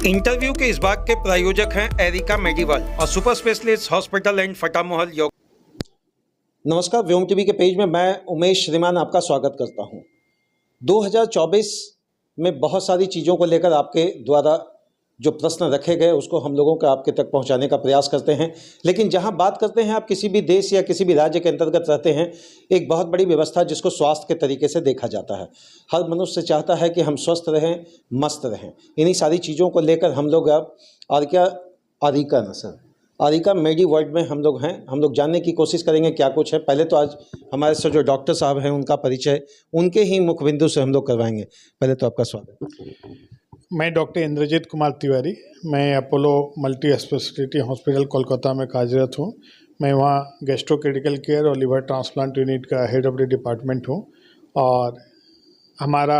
Interview के इस भाग के प्रायोजक हैं एरिका मेडिवर्ल्ड और सुपर स्पेशलिस्ट हॉस्पिटल एंड फटामोहल योग। नमस्कार, व्योम टीवी के पेज में मैं उमेश श्रीमान आपका स्वागत करता हूं। 2024 में बहुत सारी चीज़ों को लेकर आपके द्वारा जो प्रश्न रखे गए उसको हम लोगों को आपके तक पहुंचाने का प्रयास करते हैं। लेकिन जहां बात करते हैं आप किसी भी देश या किसी भी राज्य के अंतर्गत रहते हैं, एक बहुत बड़ी व्यवस्था जिसको स्वास्थ्य के तरीके से देखा जाता है। हर मनुष्य चाहता है कि हम स्वस्थ रहें, मस्त रहें। इन्हीं सारी चीज़ों को लेकर हम लोग अब आरिका मेडिवर्ल्ड में हम लोग हैं। हम लोग जानने की कोशिश करेंगे क्या कुछ है। पहले तो आज हमारे से जो डॉक्टर साहब हैं उनका परिचय उनके ही मुखबिंदु से हम लोग करवाएंगे। पहले तो आपका स्वागत। मैं डॉक्टर इंद्रजीत कुमार तिवारी, मैं Apollo multi speciality hospital Kolkata में कार्यरत हूँ। मैं वहाँ गैस्ट्रो क्रिटिकल केयर और लिवर ट्रांसप्लांट यूनिट का हेड ऑफ द डिपार्टमेंट हूँ। और हमारा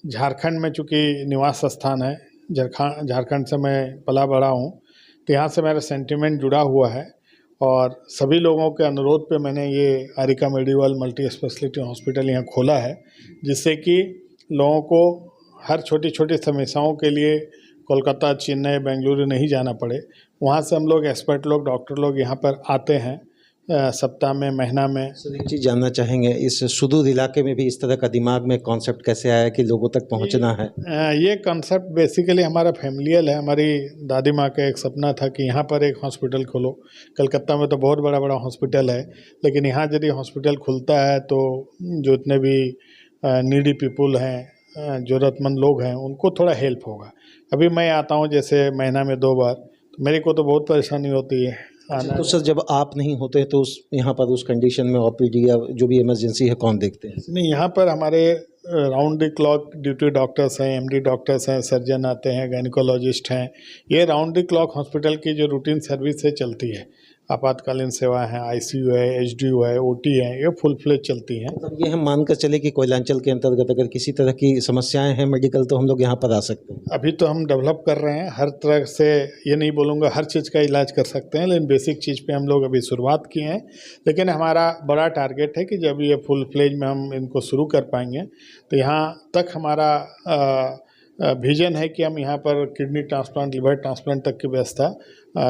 झारखंड में चूँकि निवास स्थान है, झारखंड से मैं पला बड़ा हूँ, तो यहाँ से मेरा सेंटिमेंट जुड़ा हुआ है। और सभी लोगों के अनुरोध पे मैंने ये आरिका मेडिवर्ल्ड मल्टी स्पेशलिटी हॉस्पिटल यहाँ खोला है, जिससे कि लोगों को हर छोटी छोटी समस्याओं के लिए कोलकाता, चेन्नई, बेंगलुरु नहीं जाना पड़े। वहाँ से हम लोग एक्सपर्ट लोग, डॉक्टर लोग यहाँ पर आते हैं सप्ताह में, महीना में। सर, एक चीज़ जानना चाहेंगे, इस सुदूर इलाके में भी इस तरह का दिमाग में कॉन्सेप्ट कैसे आया कि लोगों तक पहुँचना है? ये कॉन्सेप्ट बेसिकली हमारा फैमिलियल है। हमारी दादी माँ का एक सपना था कि यहाँ पर एक हॉस्पिटल खोलो। कलकत्ता में तो बहुत बड़ा बड़ा हॉस्पिटल है, लेकिन यहाँ यदि हॉस्पिटल खुलता है तो जो इतने भी नीडी पीपुल हैं, ज़रूरतमंद लोग हैं, उनको थोड़ा हेल्प होगा। अभी मैं आता हूँ जैसे महीना में 2 बार, तो मेरे को तो बहुत परेशानी होती है आना। तो सर, जब आप नहीं होते तो उस यहाँ पर उस कंडीशन में ओपीडी या जो भी इमरजेंसी है कौन देखते हैं? नहीं, यहाँ पर हमारे round the clock duty doctors हैं, एमडी डॉक्टर्स हैं, सर्जन आते हैं, गायनिकोलॉजिस्ट हैं। ये राउंड द क्लॉक हॉस्पिटल की जो रूटीन सर्विस है चलती है। आपातकालीन सेवा है, आईसीयू है, एचडीयू है, ओटी है, ये फुल फ्लेज चलती हैं। मतलब ये हम मानकर चले कि कोयलांचल के अंतर्गत अगर किसी तरह की समस्याएं हैं मेडिकल, तो हम लोग यहाँ पर आ सकते हैं। अभी तो हम डेवलप कर रहे हैं हर तरह से। ये नहीं बोलूँगा हर चीज़ का इलाज कर सकते हैं, लेकिन बेसिक चीज़ पे हम लोग अभी शुरुआत किए हैं। लेकिन हमारा बड़ा टारगेट है कि जब ये फुल फ्लेज में हम इनको शुरू कर पाएंगे, तो यहाँ तक हमारा विजन है कि हम यहाँ पर किडनी ट्रांसप्लांट, लिवर ट्रांसप्लांट तक की व्यवस्था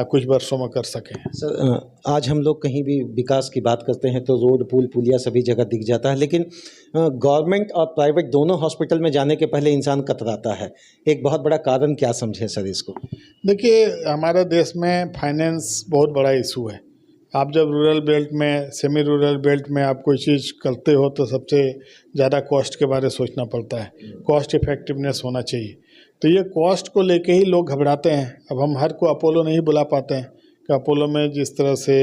कुछ वर्षों में कर सकें। सर, आज हम लोग कहीं भी विकास की बात करते हैं तो रोड, पुल, पुलिया सभी जगह दिख जाता है, लेकिन गवर्नमेंट और प्राइवेट दोनों हॉस्पिटल में जाने के पहले इंसान कतराता है। एक बहुत बड़ा कारण क्या समझे सर इसको? देखिए, हमारे देश में फाइनेंस बहुत बड़ा इशू है। आप जब रूरल बेल्ट में, सेमी रूरल बेल्ट में आप कोई चीज़ करते हो तो सबसे ज़्यादा कॉस्ट के बारे में सोचना पड़ता है। कॉस्ट इफेक्टिवनेस होना चाहिए। तो ये कॉस्ट को लेके ही लोग घबराते हैं। अब हम हर को अपोलो नहीं बुला पाते हैं कि अपोलो में जिस तरह से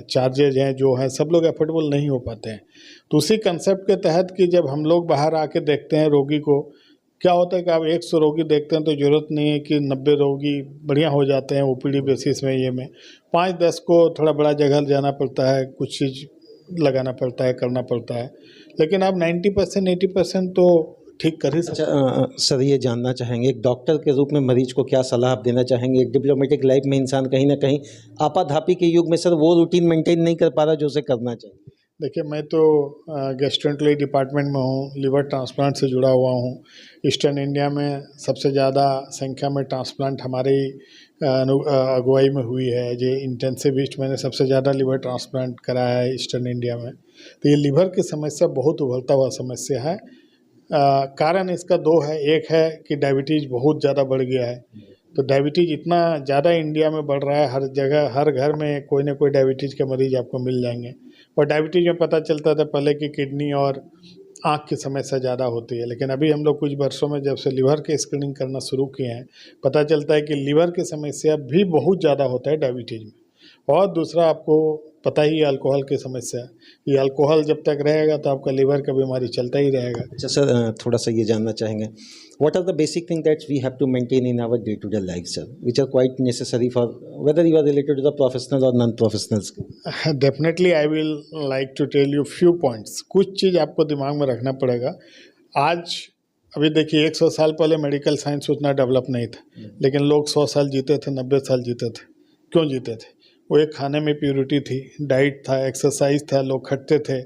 चार्जेज हैं जो हैं, सब लोग एफोर्डेबल नहीं हो पाते हैं। तो उसी कंसेप्ट के तहत कि जब हम लोग बाहर आके देखते हैं रोगी को, क्या होता है कि आप 100 रोगी देखते हैं तो ज़रूरत नहीं है कि 90 रोगी बढ़िया हो जाते हैं ओपीडी बेसिस में। ये में 5-10 को थोड़ा बड़ा जगह जाना पड़ता है, कुछ चीज़ लगाना पड़ता है, करना पड़ता है। लेकिन आप 90% 80% तो ठीक कर ही सकते हैं। अच्छा सर, ये जानना चाहेंगे एक डॉक्टर के रूप में मरीज को क्या सलाह आप देना चाहेंगे? एक डिप्लोमेटिक लाइफ में इंसान कहीं ना कहीं आपाधापी के युग में सर वो रूटीन मेंटेन नहीं कर पा रहा जो उसे करना चाहिए। देखिए, मैं तो गैस्ट्रोएंटरोलॉजी डिपार्टमेंट में हूँ, लिवर ट्रांसप्लांट से जुड़ा हुआ हूँ। ईस्टर्न इंडिया में सबसे ज़्यादा संख्या में ट्रांसप्लांट हमारी अगुवाई में हुई है। जो इंटेंसिविस्ट, मैंने सबसे ज़्यादा लिवर ट्रांसप्लांट कराया है ईस्टर्न इंडिया में। तो ये लिवर की समस्या बहुत उभरता हुआ समस्या है। कारण इसका 2 है। एक है कि डायबिटीज़ बहुत ज़्यादा बढ़ गया है। तो डायबिटीज़ इतना ज़्यादा इंडिया में बढ़ रहा है, हर जगह हर घर में कोई ना कोई डायबिटीज़ के मरीज आपको मिल जाएंगे। और डायबिटीज़ में पता चलता था पहले कि किडनी और आँख की समस्या ज़्यादा होती है, लेकिन अभी हम लोग कुछ वर्षों में जब से लिवर की स्क्रीनिंग करना शुरू किए हैं, पता चलता है कि लिवर की समस्या भी बहुत ज़्यादा होता है डायबिटीज़ में। और दूसरा, आपको पता ही है अल्कोहल की समस्या। ये अल्कोहल जब तक रहेगा तो आपका लिवर का बीमारी चलता ही रहेगा। अच्छा सर, थोड़ा सा ये जानना चाहेंगे, what are the basic things that we have to maintain in our day-to-day life, sir, which are quite necessary for whether you are related to the professional or non-professionals? Definitely I will like to tell you few points. कुछ चीज़ आपको दिमाग में रखना पड़ेगा। आज अभी देखिए, 100 साल पहले मेडिकल साइंस उतना डेवलप नहीं था, लेकिन लोग 100 साल जीते थे, 90 साल जीते थे। क्यों जीते थे? वो एक खाने में प्योरिटी थी, डाइट था, एक्सरसाइज था, लोग खटते थे,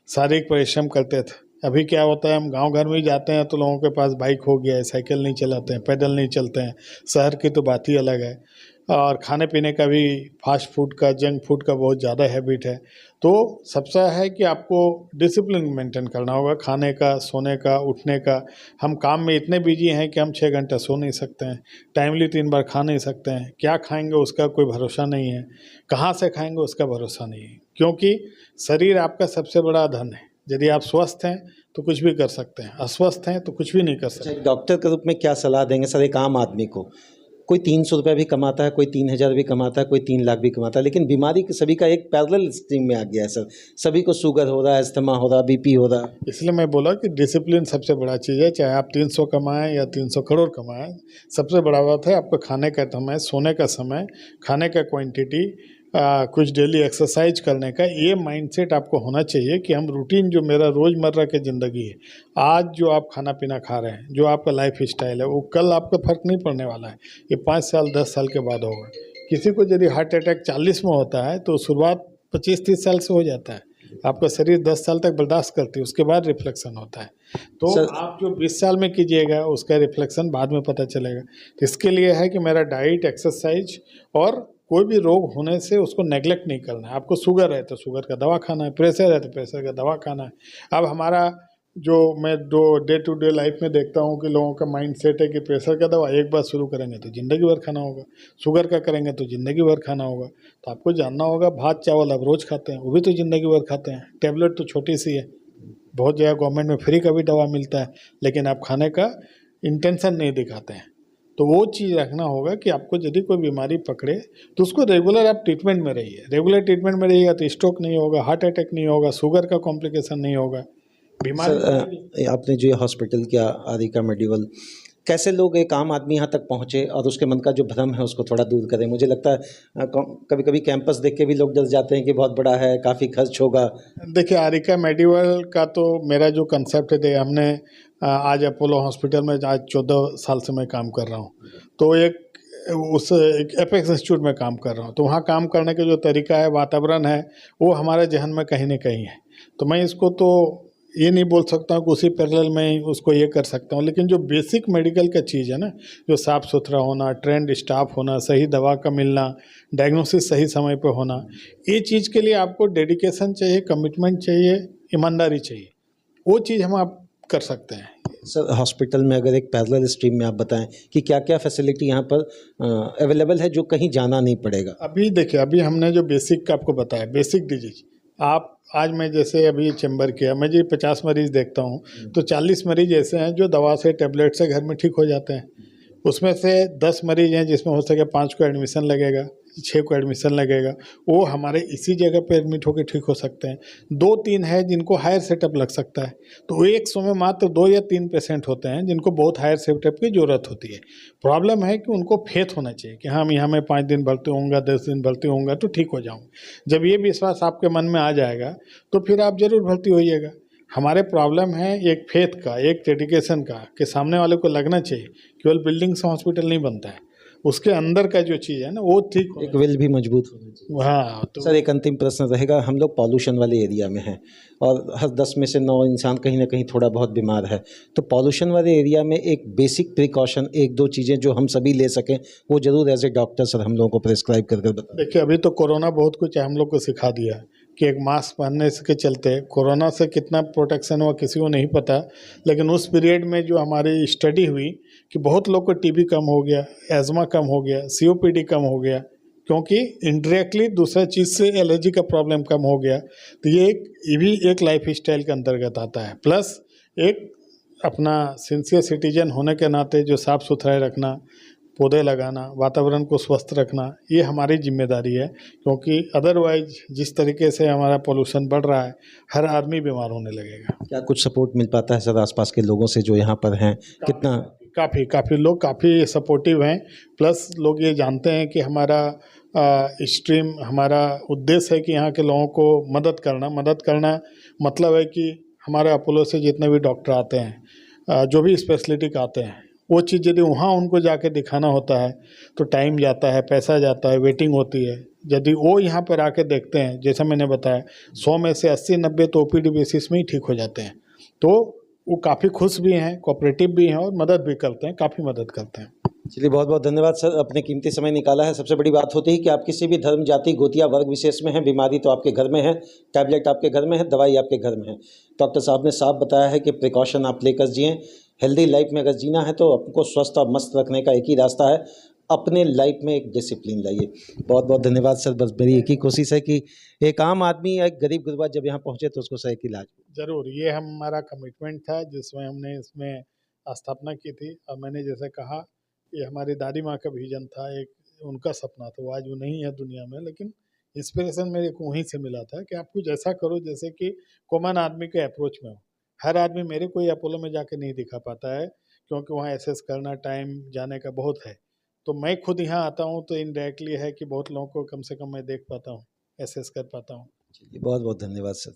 शारीरिक परिश्रम करते थे। अभी क्या होता है, हम गांव घर में ही जाते हैं तो लोगों के पास बाइक हो गया है, साइकिल नहीं चलाते हैं, पैदल नहीं चलते हैं। शहर की तो बात ही अलग है। और खाने पीने का भी फास्ट फूड का, जंक फूड का बहुत ज़्यादा हैबिट है। तो सबसे है कि आपको डिसिप्लिन मेंटेन करना होगा, खाने का, सोने का, उठने का। हम काम में इतने बिजी हैं कि हम 6 घंटे सो नहीं सकते हैं, टाइमली 3 बार खा नहीं सकते हैं। क्या खाएंगे उसका कोई भरोसा नहीं है, कहाँ से खाएंगे उसका भरोसा नहीं है, क्योंकि शरीर आपका सबसे बड़ा धन है। यदि आप स्वस्थ हैं तो कुछ भी कर सकते हैं, अस्वस्थ हैं तो कुछ भी नहीं कर सकते। एक डॉक्टर के रूप में क्या सलाह देंगे सर एक आम आदमी को? कोई 300 रुपये भी कमाता है, कोई 3000 भी कमाता है, कोई 3 लाख भी कमाता है, लेकिन बीमारी सभी का एक पैरेलल स्ट्रीम में आ गया है सर। सभी को शुगर हो रहा है, अस्थमा हो रहा, बीपी हो रहा। इसलिए मैं बोला कि डिसिप्लिन सबसे बड़ा चीज़ है। चाहे आप 300 कमाएं या 300 करोड़ कमाएं, सबसे बड़ा बात है आपका खाने का समय, सोने का समय, खाने का क्वांटिटी, कुछ डेली एक्सरसाइज करने का। ये माइंडसेट आपको होना चाहिए कि हम रूटीन जो मेरा रोज़मर्रा की ज़िंदगी है, आज जो आप खाना पीना खा रहे हैं, जो आपका लाइफ स्टाइल है, वो कल आपका फ़र्क नहीं पड़ने वाला है। ये 5 साल 10 साल के बाद होगा। किसी को यदि हार्ट अटैक 40 में होता है तो शुरुआत 25-30 साल से हो जाता है। आपका शरीर 10 साल तक बर्दाश्त करती है, उसके बाद रिफ्लेक्शन होता है। तो आप जो 20 साल में कीजिएगा उसका रिफ्लेक्शन बाद में पता चलेगा। तो इसके लिए है कि मेरा डाइट, एक्सरसाइज, और कोई भी रोग होने से उसको नेग्लेक्ट नहीं करना है। आपको शुगर है तो शुगर का दवा खाना है, प्रेशर है तो प्रेशर का दवा खाना है। अब हमारा जो मैं डे टू डे लाइफ में देखता हूँ कि लोगों का माइंड सेट है कि प्रेशर का दवा एक बार शुरू करेंगे तो ज़िंदगी भर खाना होगा, शुगर का करेंगे तो ज़िंदगी भर खाना होगा। तो आपको जानना होगा, भात चावल आप रोज़ खाते हैं, वो भी तो ज़िंदगी भर खाते हैं। टैबलेट तो छोटी सी है, बहुत जगह गवर्नमेंट में फ्री का भी दवा मिलता है, लेकिन आप खाने का इंटेंशन नहीं दिखाते हैं। तो वो चीज़ रखना होगा कि आपको यदि कोई बीमारी पकड़े तो उसको रेगुलर आप ट्रीटमेंट में रहिए। रेगुलर ट्रीटमेंट में रहिएगा तो स्ट्रोक नहीं होगा, हार्ट अटैक नहीं होगा, शुगर का कॉम्प्लिकेशन नहीं होगा। बीमारी सर आपने जो ये हॉस्पिटल किया आरिका मेडिवल, कैसे लोग एक आम आदमी यहाँ तक पहुँचे और उसके मन का जो भ्रम है उसको थोड़ा दूर करें? मुझे लगता है कभी कभी कैंपस देख के भी लोग डर जाते हैं कि बहुत बड़ा है, काफ़ी खर्च होगा। देखिए, आरिका मेडिवल का तो मेरा जो कंसेप्ट है, हमने आज अपोलो हॉस्पिटल में आज 14 साल से मैं काम कर रहा हूँ। तो एक एपेक्स इंस्टीट्यूट में काम कर रहा हूँ। तो वहाँ काम करने का जो तरीका है, वातावरण है, वो हमारे जहन में कहीं ना कहीं है। तो मैं इसको तो ये नहीं बोल सकता हूँ कि उसी पैरेलल में उसको ये कर सकता हूँ, लेकिन जो बेसिक मेडिकल का चीज़ है ना, जो साफ़ सुथरा होना, ट्रेंड स्टाफ होना, सही दवा का मिलना, डायग्नोसिस सही समय पर होना, ये चीज़ के लिए आपको डेडिकेशन चाहिए, कमिटमेंट चाहिए, ईमानदारी चाहिए। वो चीज़ हम आप कर सकते हैं। सर हॉस्पिटल में अगर एक पैरेलल स्ट्रीम में आप बताएं कि क्या क्या फैसिलिटी यहाँ पर अवेलेबल है जो कहीं जाना नहीं पड़ेगा? अभी देखिए, अभी हमने जो बेसिक आपको बताया, बेसिक डिजीज, आप आज मैं जैसे अभी चैम्बर किया, मैं जी 50 मरीज़ देखता हूँ तो 40 मरीज़ ऐसे हैं जो दवा से, टैबलेट से घर में ठीक हो जाते हैं। उसमें से 10 मरीज़ हैं जिसमें हो सके 5 को एडमिशन लगेगा, 6 को एडमिशन लगेगा, वो हमारे इसी जगह पे एडमिट होकर ठीक हो सकते हैं। 2-3 है जिनको हायर सेटअप लग सकता है। तो 100 में मात्र 2 या 3 पेशेंट होते हैं जिनको बहुत हायर सेटअप की ज़रूरत होती है। प्रॉब्लम है कि उनको फेथ होना चाहिए कि हाँ, मैं यहाँ में 5 दिन भर्ती होऊंगा, 10 दिन भर्ती होऊंगा तो ठीक हो जाऊँगा। जब ये विश्वास आपके मन में आ जाएगा तो फिर आप ज़रूर भर्ती होइएगा। हमारे प्रॉब्लम है एक फेथ का, एक डेडिकेशन का, कि सामने वाले को लगना चाहिए केवल बिल्डिंग से हॉस्पिटल नहीं बनता है, उसके अंदर का जो चीज़ है ना वो ठीक, एक विल भी मजबूत होना चाहिए। हाँ। तो सर एक अंतिम प्रश्न रहेगा, हम लोग पॉल्यूशन वाले एरिया में हैं और हर 10 में से 9 इंसान कहीं ना कहीं थोड़ा बहुत बीमार है। तो पॉल्यूशन वाले एरिया में एक बेसिक प्रिकॉशन, 1-2 चीज़ें जो हम सभी ले सकें, वो जरूर एज ए डॉक्टर सर हम लोगों को प्रेस्क्राइब कर बताएं। देखिए, अभी तो कोरोना बहुत कुछ हम लोग को सिखा दिया कि एक मास्क पहनने के चलते कोरोना से कितना प्रोटेक्शन हुआ किसी को नहीं पता। लेकिन उस पीरियड में जो हमारी स्टडी हुई कि बहुत लोग को टीबी कम हो गया, एज़मा कम हो गया, सीओपीडी कम हो गया, क्योंकि इनडायरेक्टली दूसरा चीज़ से एलर्जी का प्रॉब्लम कम हो गया। तो ये भी एक लाइफ स्टाइल के अंतर्गत आता है। प्लस एक अपना सिंसियर सिटीजन होने के नाते जो साफ़ सुथराई रखना, पौधे लगाना, वातावरण को स्वस्थ रखना, ये हमारी जिम्मेदारी है। क्योंकि अदरवाइज जिस तरीके से हमारा पोल्यूशन बढ़ रहा है, हर आदमी बीमार होने लगेगा। क्या कुछ सपोर्ट मिल पाता है सर आसपास के लोगों से जो यहाँ पर हैं? कितना? काफ़ी लोग काफ़ी सपोर्टिव हैं। प्लस लोग ये जानते हैं कि हमारा स्ट्रीम, हमारा उद्देश्य है कि यहाँ के लोगों को मदद करना मतलब है कि हमारे अपोलो से जितने भी डॉक्टर आते हैं, जो भी स्पेशलिटी का आते हैं, वो चीज़ यदि वहाँ उनको जाके दिखाना होता है तो टाइम जाता है, पैसा जाता है, वेटिंग होती है। यदि वो यहाँ पर आके देखते हैं, जैसा मैंने बताया, 100 में से 80-90 तो ओपीडी बेसिस में ही ठीक हो जाते हैं। तो वो काफ़ी खुश भी हैं, कोऑपरेटिव भी हैं और मदद भी करते हैं, काफ़ी मदद करते हैं। चलिए, बहुत बहुत धन्यवाद सर, अपने कीमती समय निकाला है। सबसे बड़ी बात होती है कि आप किसी भी धर्म, जाति, गोतिया, वर्ग विशेष में हैं, बीमारी तो आपके घर में है, टैबलेट आपके घर में है, दवाई आपके घर में है। डॉक्टर साहब ने साफ बताया है कि प्रिकॉशन आप लेकर जिएं। हेल्दी लाइफ में अगर जीना है तो आपको स्वस्थ और मस्त रखने का एक ही रास्ता है, अपने लाइफ में एक डिसिप्लिन लाइए। बहुत बहुत धन्यवाद सर। बस मेरी एक ही कोशिश है कि एक आम आदमी या एक गरीब गुरबा जब यहाँ पहुँचे तो उसको सही इलाज। ज़रूर, ये हमारा कमिटमेंट था जिसमें हमने इसमें स्थापना की थी। और मैंने जैसे कहा, ये हमारी दादी माँ का विजन था, एक उनका सपना था। वो आज वो नहीं है दुनिया में, लेकिन इंस्पिरेशन मेरे को वहीं से मिला था कि आप कुछ ऐसा करो जैसे कि कॉमन आदमी के अप्रोच में हो। हर आदमी, मेरे को अपोलो में जाके नहीं दिखा पाता है क्योंकि वहाँ एसेस करना, टाइम जाने का बहुत है। तो मैं खुद यहाँ आता हूँ तो इनडायरेक्टली है कि बहुत लोगों को कम से कम मैं देख पाता हूँ, एसेस कर पाता हूँ। चलिए, बहुत बहुत धन्यवाद सर।